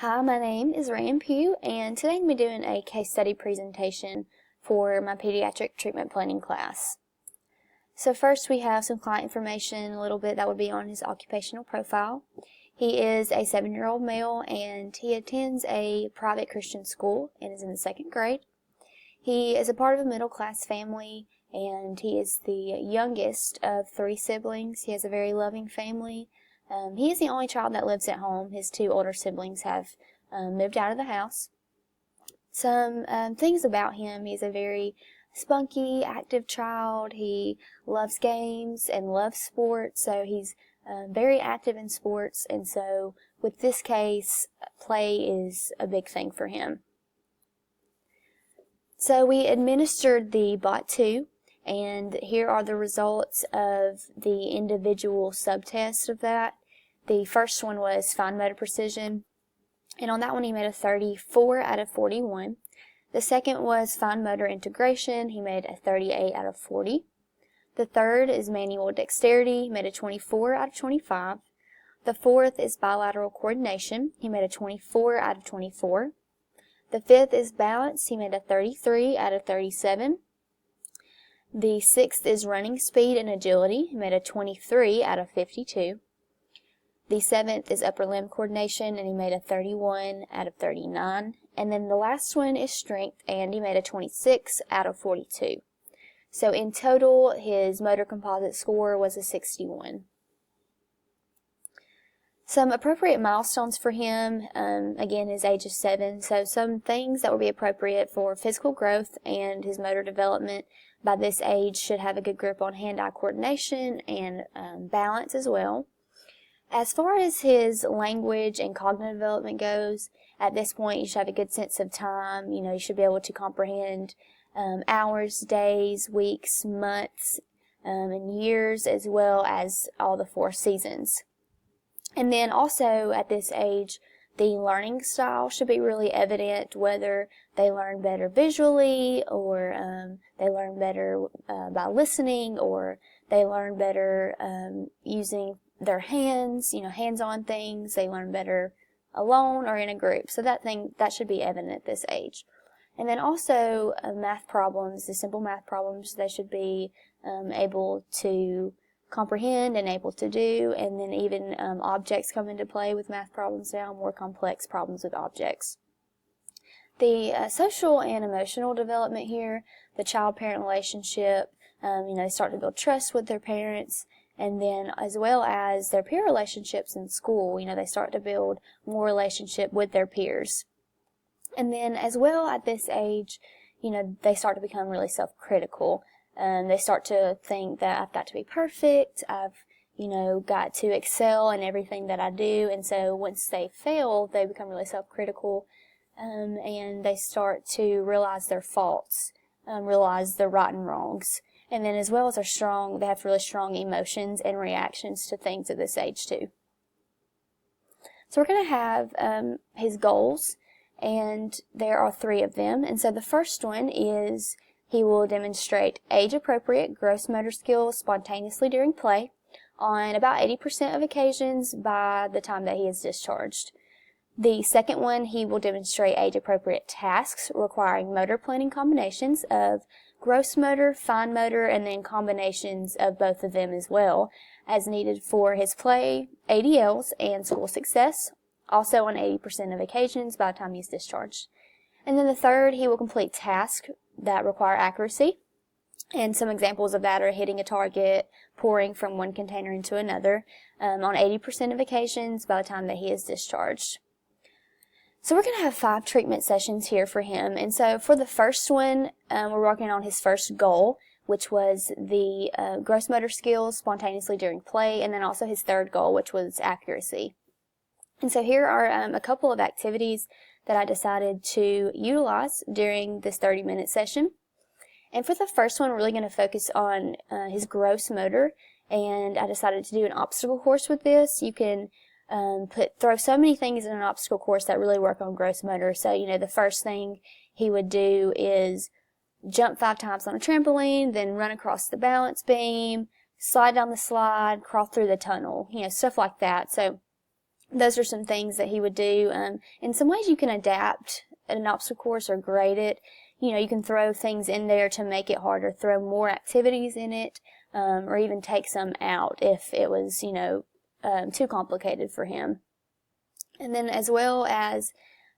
Hi, my name is Ryan Pugh, and today I'm going to be doing a case study presentation for my pediatric treatment planning class. So first we have some client information, a little bit that would be on his occupational profile. He is a 7-year-old male, and he attends a private Christian school and is in the 2nd grade. He is a part of a middle-class family, and he is the youngest of 3 siblings. He has a very loving family. He is the only child that lives at home. His 2 older siblings have moved out of the house. Some things about him: he's a very spunky, active child. He loves games and loves sports, so he's very active in sports, and so with this case, play is a big thing for him. So we administered the Bot 2, and here are the results of the individual subtests of that. The first one was fine motor precision, and on that one he made a 34 out of 41. The second was fine motor integration. He made a 38 out of 40. The third is manual dexterity. He made a 24 out of 25. The fourth is bilateral coordination. He made a 24 out of 24. The fifth is balance. He made a 33 out of 37. The sixth is running speed and agility. He made a 23 out of 52. The seventh is upper limb coordination, and he made a 31 out of 39. And then the last one is strength, and he made a 26 out of 42. So in total, his motor composite score was a 61. Some appropriate milestones for him, again, his age is 7, so some things that would be appropriate for physical growth and his motor development by this age: should have a good grip on hand-eye coordination and balance as well. As far as his language and cognitive development goes, at this point you should have a good sense of time. You should be able to comprehend hours, days, weeks, months, and years, as well as all the 4 seasons. And then also at this age, the learning style should be really evident, whether they learn better visually, or they learn better by listening, or they learn better using their hands, hands-on things. They learn better alone or in a group. So that should be evident at this age. And then also math problems, the simple math problems, they should be able to comprehend and able to do. And then even objects come into play with math problems now, more complex problems with objects. The social and emotional development here, the child-parent relationship, they start to build trust with their parents, and then as well as their peer relationships in school. They start to build more relationship with their peers. And then as well at this age, they start to become really self-critical. They start to think that I've got to be perfect, I've got to excel in everything that I do, and so once they fail, they become really self-critical, and they start to realize their faults, realize their right and wrongs. And then as well as they have really strong emotions and reactions to things at this age too. So we're going to have his goals, and there are 3 of them. And so the first one is he will demonstrate age-appropriate gross motor skills spontaneously during play on about 80% of occasions by the time that he is discharged. The second one, he will demonstrate age-appropriate tasks requiring motor planning combinations of gross motor, fine motor, and then combinations of both of them as well, as needed for his play, ADLs, and school success, also on 80% of occasions by the time he's discharged. And then the third, he will complete tasks that require accuracy, and some examples of that are hitting a target, pouring from one container into another, on 80% of occasions by the time that he is discharged. So we're going to have 5 treatment sessions here for him. And so for the first one, we're working on his first goal, which was the gross motor skills spontaneously during play, and then also his third goal, which was accuracy. And so here are a couple of activities that I decided to utilize during this 30-minute session. And for the first one, we're really going to focus on his gross motor, and I decided to do an obstacle course with this. You can throw so many things in an obstacle course that really work on gross motor. So, the first thing he would do is jump 5 times on a trampoline, then run across the balance beam, slide down the slide, crawl through the tunnel, stuff like that. So those are some things that he would do. In some ways you can adapt an obstacle course or grade it. You know, you can throw things in there to make it harder, throw more activities in it, or even take some out if it was, you know, too complicated for him. And then as well as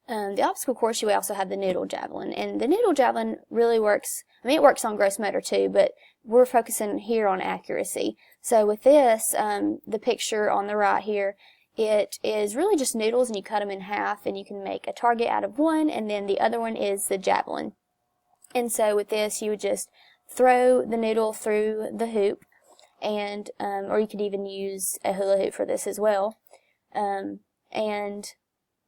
the obstacle course, you also have the noodle javelin. And the noodle javelin really works, I mean, it works on gross motor too, but we're focusing here on accuracy. So with this, the picture on the right here, it is really just noodles, and you cut them in half, and you can make a target out of one, and then the other one is the javelin. And so with this, you would just throw the noodle through the hoop, and or you could even use a hula hoop for this as well. And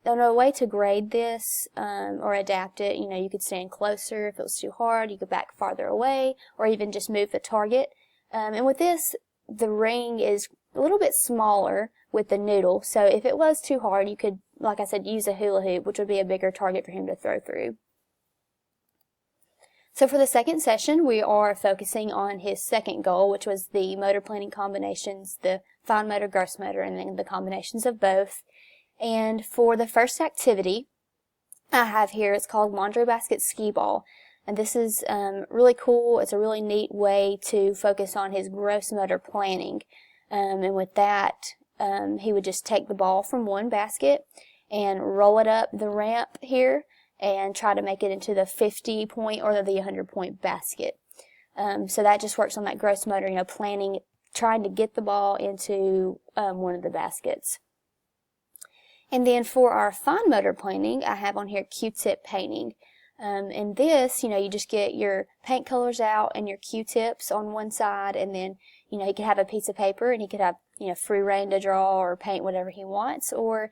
a way to grade this or adapt it, you know, you could stand closer if it was too hard, you could back farther away, or even just move the target. And with this, the ring is a little bit smaller with the noodle, so if it was too hard, you could, like I said, use a hula hoop, which would be a bigger target for him to throw through. So for the second session, we are focusing on his second goal, which was the motor planning combinations, the fine motor, gross motor, and then the combinations of both. And for the first activity I have here, it's called Laundry Basket Skee Ball. And this is really cool. It's a really neat way to focus on his gross motor planning. And with that, he would just take the ball from one basket and roll it up the ramp here and try to make it into the 50-point or the 100-point basket. So that just works on that gross motor, you know, planning, trying to get the ball into one of the baskets. And then for our fine motor planning, I have on here Q-tip painting. And this, you know, you just get your paint colors out and your Q-tips on one side, and then, you know, he could have a piece of paper and he could have, you know, free reign to draw or paint whatever he wants, or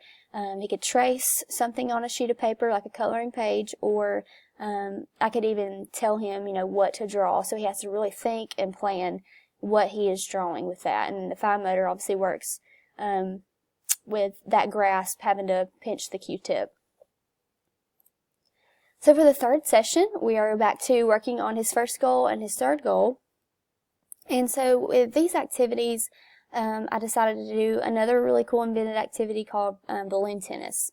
he could trace something on a sheet of paper like a coloring page, or I could even tell him, you know, what to draw, so he has to really think and plan what he is drawing with that. And the fine motor obviously works with that grasp, having to pinch the Q-tip. So for the third session, we are back to working on his first goal and his third goal. And so with these activities, I decided to do another really cool invented activity called balloon tennis.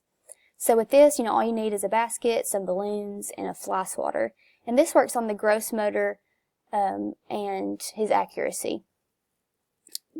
So with this, you know, all you need is a basket, some balloons, and a fly swatter. And this works on the gross motor and his accuracy.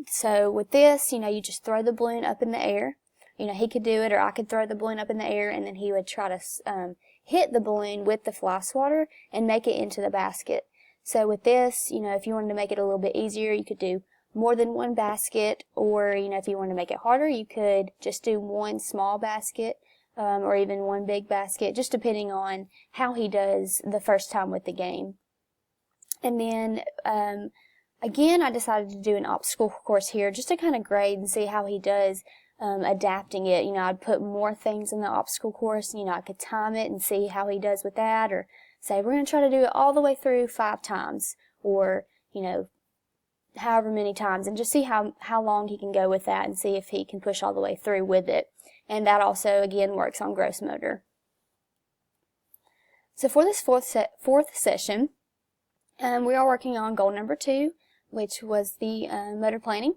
So with this, you know, you just throw the balloon up in the air. You know, he could do it, or I could throw the balloon up in the air, and then he would try to hit the balloon with the fly swatter and make it into the basket. So with this, you know, if you wanted to make it a little bit easier, you could do more than one basket, or, you know, if you wanted to make it harder, you could just do one small basket, or even one big basket, just depending on how he does the first time with the game. And then, again, I decided to do an obstacle course here just to kind of grade and see how he does adapting it. You know, I'd put more things in the obstacle course, you know, I could time it and see how he does with that, or say we're going to try to do it all the way through 5 times, or, you know, however many times, and just see how long he can go with that and see if he can push all the way through with it. And that also, again, works on gross motor. So for this fourth session, we are working on goal number 2, which was the motor planning.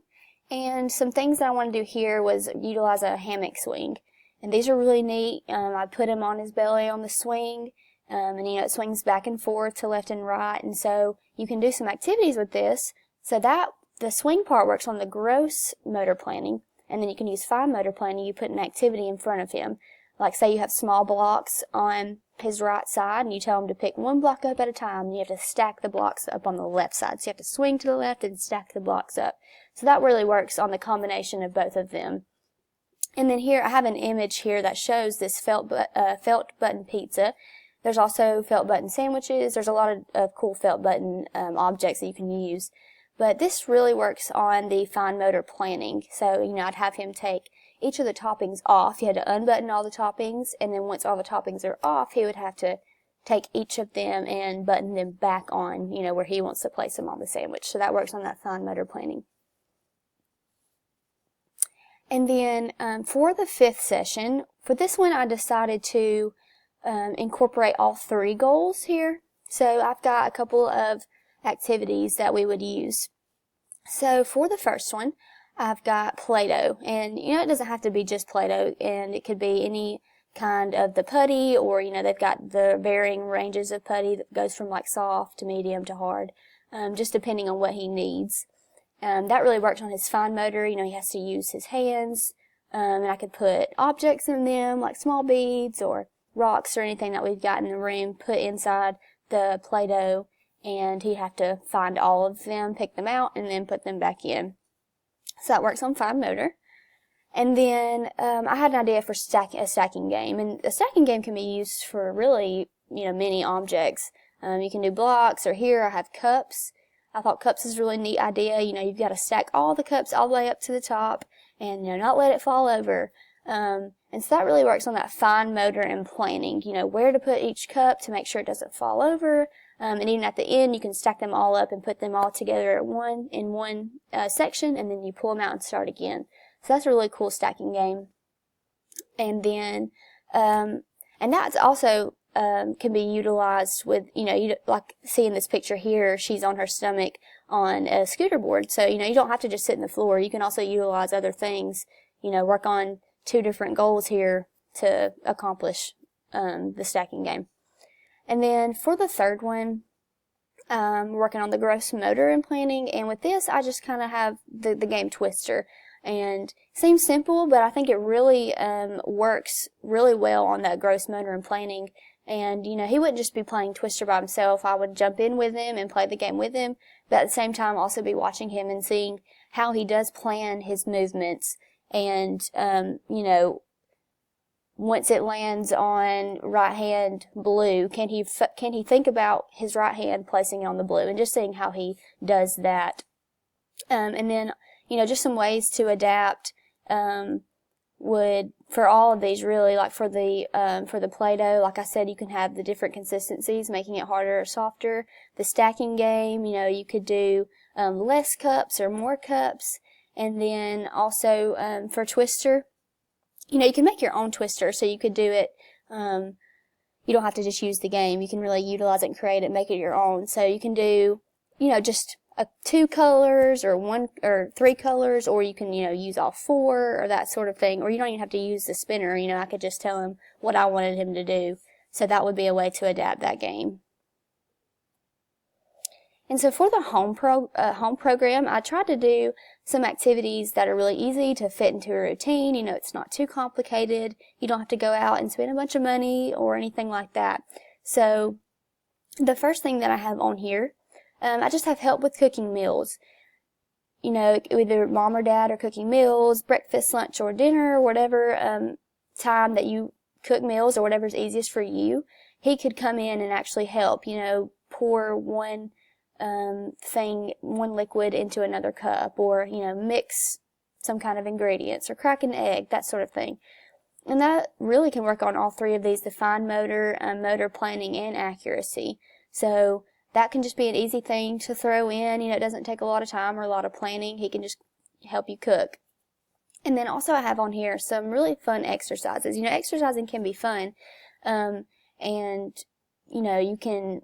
And some things that I want to do here was utilize a hammock swing. And these are really neat. I put him on his belly on the swing, and, you know, it swings back and forth to left and right. And so you can do some activities with this. So that the swing part works on the gross motor planning, and then you can use fine motor planning. You put an activity in front of him. Like, say you have small blocks on his right side, and you tell him to pick one block up at a time, and you have to stack the blocks up on the left side. So you have to swing to the left and stack the blocks up. So that really works on the combination of both of them. And then here I have an image here that shows this felt button pizza. There's also felt button sandwiches. There's a lot of cool felt button objects that you can use. But this really works on the fine motor planning. So, you know, I'd have him take each of the toppings off. He had to unbutton all the toppings, and then once all the toppings are off, he would have to take each of them and button them back on, you know, where he wants to place them on the sandwich. So that works on that fine motor planning. And then for the 5th session, for this one I decided to incorporate all 3 goals here. So I've got a couple of activities that we would use. So for the first one, I've got Play-Doh, and it doesn't have to be just Play-Doh, and it could be any kind of the putty, or they've got the varying ranges of putty that goes from like soft to medium to hard, just depending on what he needs. That really worked on his fine motor. He has to use his hands, and I could put objects in them like small beads or rocks or anything that we've got in the room, put inside the Play-Doh, and he'd have to find all of them, pick them out, and then put them back in. So that works on fine motor. And then I had an idea for a stacking game. And a stacking game can be used for really, many objects. You can do blocks, or here I have cups. I thought cups is a really neat idea. You've got to stack all the cups all the way up to the top and, not let it fall over. And so that really works on that fine motor and planning, where to put each cup to make sure it doesn't fall over. And even at the end, you can stack them all up and put them all together in one section, and then you pull them out and start again. So that's a really cool stacking game. And then, and that's also can be utilized with, like seeing this picture here, she's on her stomach on a scooter board. So, you don't have to just sit in the floor. You can also utilize other things, work on 2 different goals here to accomplish the stacking game. And then for the third one, we're working on the gross motor and planning. And with this, I just kind of have the game Twister. And it seems simple, but I think it really works really well on that gross motor and planning. And, he wouldn't just be playing Twister by himself. I would jump in with him and play the game with him, but at the same time also be watching him and seeing how he does plan his movements. And, once it lands on right hand blue, can he think about his right hand placing it on the blue, and just seeing how he does that. And then, just some ways to adapt would, for all of these really, like for the Play-Doh, like I said, you can have the different consistencies, making it harder or softer. The stacking game, you could do less cups or more cups. And then also for Twister, you can make your own Twister, so you could do it, you don't have to just use the game. You can really utilize it and create it, make it your own. So you can do, just 2 colors or 1 or 3 colors, or you can, use all 4 or that sort of thing. Or you don't even have to use the spinner. I could just tell him what I wanted him to do. So that would be a way to adapt that game. And so for the home program, I tried to do some activities that are really easy to fit into a routine. It's not too complicated. You don't have to go out and spend a bunch of money or anything like that. So the first thing that I have on here, I just have help with cooking meals. Either mom or dad are cooking meals, breakfast, lunch, or dinner, one time that you cook meals or whatever's easiest for you. He could come in and actually help, pour one liquid into another cup, or, mix some kind of ingredients, or crack an egg, that sort of thing. And that really can work on all 3 of these, the fine motor, motor planning, and accuracy. So that can just be an easy thing to throw in. It doesn't take a lot of time or a lot of planning. He can just help you cook. And then also I have on here some really fun exercises. Exercising can be fun. And, you can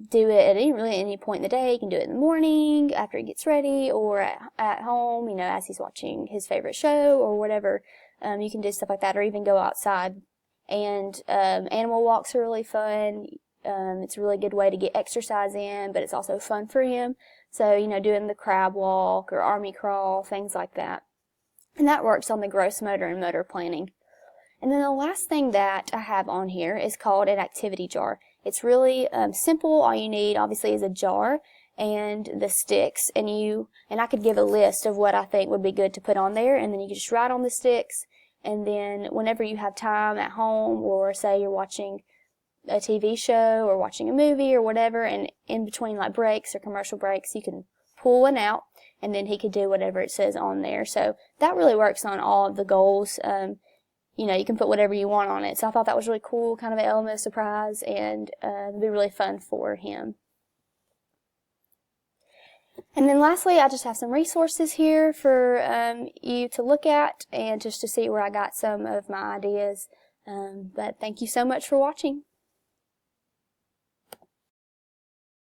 do it at any point in the day. You can do it in the morning, after he gets ready, or at home, as he's watching his favorite show or whatever. You can do stuff like that, or even go outside. And animal walks are really fun. It's a really good way to get exercise in, but it's also fun for him. So, doing the crab walk or army crawl, things like that. And that works on the gross motor and motor planning. And then the last thing that I have on here is called an activity jar. It's really simple. All you need, obviously, is a jar and the sticks. And I could give a list of what I think would be good to put on there, and then you can just write on the sticks. And then whenever you have time at home, or say you're watching a TV show or watching a movie or whatever, and in between like breaks or commercial breaks, you can pull one out, and then he could do whatever it says on there. So that really works on all of the goals. You can put whatever you want on it. So I thought that was really cool, kind of an element of surprise, and it'd be really fun for him. And then lastly, I just have some resources here for you to look at, and just to see where I got some of my ideas. But thank you so much for watching.